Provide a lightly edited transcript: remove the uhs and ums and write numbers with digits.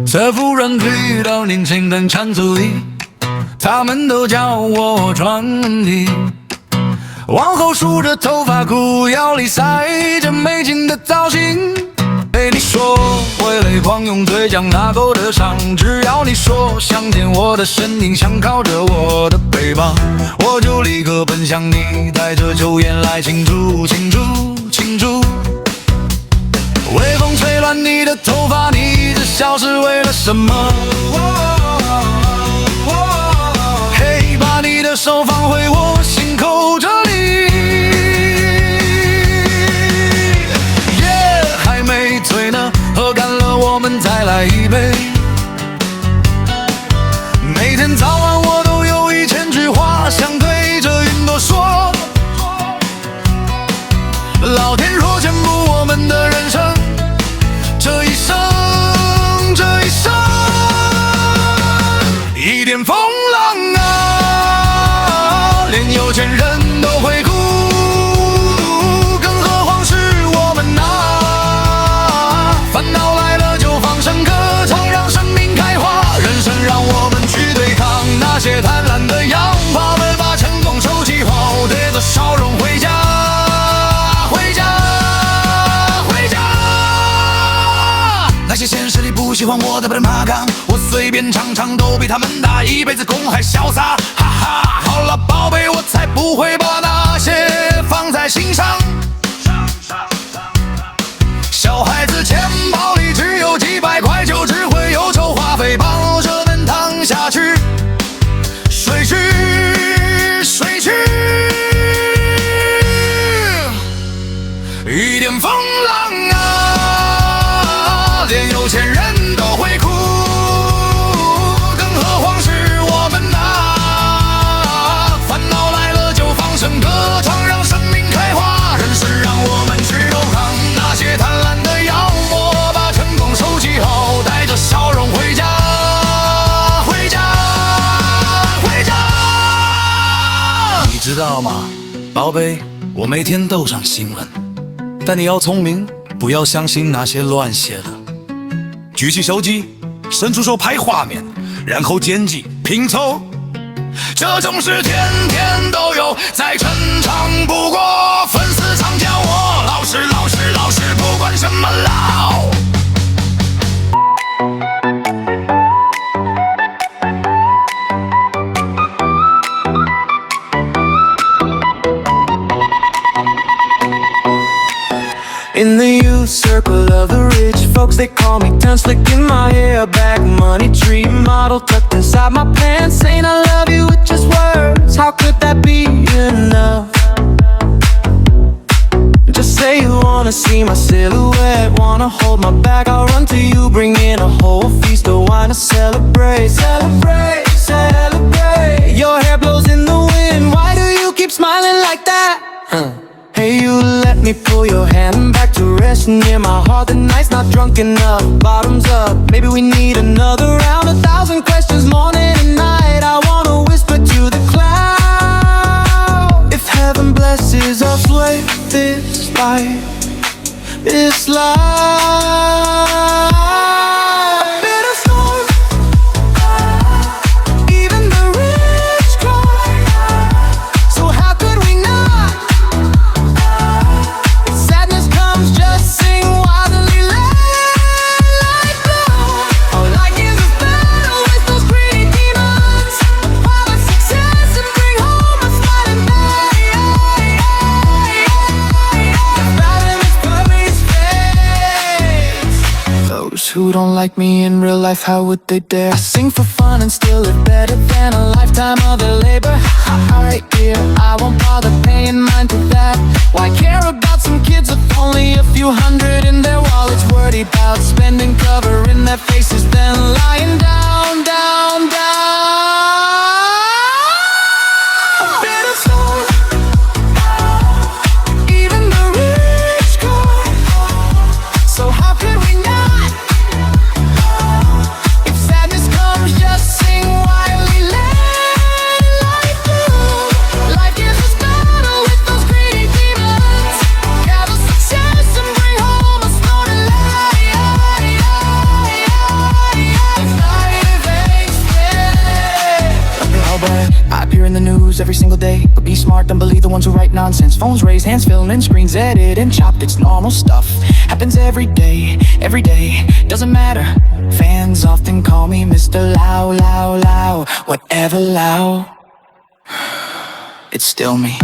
在富人区的年轻人圈子里，他们都叫我传奇。往后梳着头发，裤腰里塞着美景的造型。被你说会泪狂用嘴将那勾得上，只要你说想见我的身影，想靠着我的背膀，我就立刻奔向你，带着酒烟来庆祝庆祝庆祝。微风吹乱你的头发，你一直笑是为了什么？嘿，把你的手放回我心口这里。还没醉呢，喝干了我们再来一杯。每天早晚我都有1000句话想对着云朵说。老天若全部我们的人生，这一生一点风浪啊，连有钱人都会哭，更何况是我们啊。烦恼来了就放声歌唱，让生命开花。人生让我们去对抗那些贪婪的羊，他们把成功收起后，带着笑容回家。那些现实里不喜欢我的奔马岗，我随便唱唱都比他们大，一辈子公还潇洒，哈哈。好了，宝贝，我才不会把那些放在心上。小孩子钱包里只有几百块，就只会忧愁花费，抱着奔腾下去，睡去睡去，一点风浪啊，连有钱人都会哭，更何况是我们啊。烦恼来了就放声歌唱，让生命开花。人生让我们去对抗那些贪婪的妖魔，把成功收起后，带着笑容回家，回家，回家。你知道吗，宝贝，我每天都上新闻，但你要聪明，不要相信那些乱写的。举起手机，伸出手拍画面，然后剪辑拼凑，这种事天天都有，再正常不过。粉丝常叫我老师老师老师，不管什么老。In the youth circle of the rich folks, they call me turn slick in my hair, back money tree model tucked inside my pants, saying I love you with just words. How could that be enough? Just say you wanna see my silhouette, wanna hold my back, I'll run to you, bring in a whole feast of wine to celebrate. Celebrate, celebrate. Your hair blows in the wind, why do you keep smiling like that? Hey, you let me pull your hand back to rest near my heart. The night's not drunk enough, bottoms up. Maybe we need another round, 1,000 questions morning and night. I wanna whisper to the cloud, if heaven blesses us with this life, this life. Who don't like me in real life, how would they dare? I sing for fun and still live better than a lifetime of their labor. Right here, I won't bother paying mind to that. Why care about some kids with only a few hundred in their wallets? Worried about spending, covering their faces, then lying down, down, down. A bit of soul, even the rich cry. So how could we not? in the news every single day. But be smart, don't believe the ones who write nonsense. Phones raised, hands filming, screens edited and chopped. It's normal stuff, happens every day, doesn't matter. Fans often call me Mr. Loud, whatever loud. It's still me.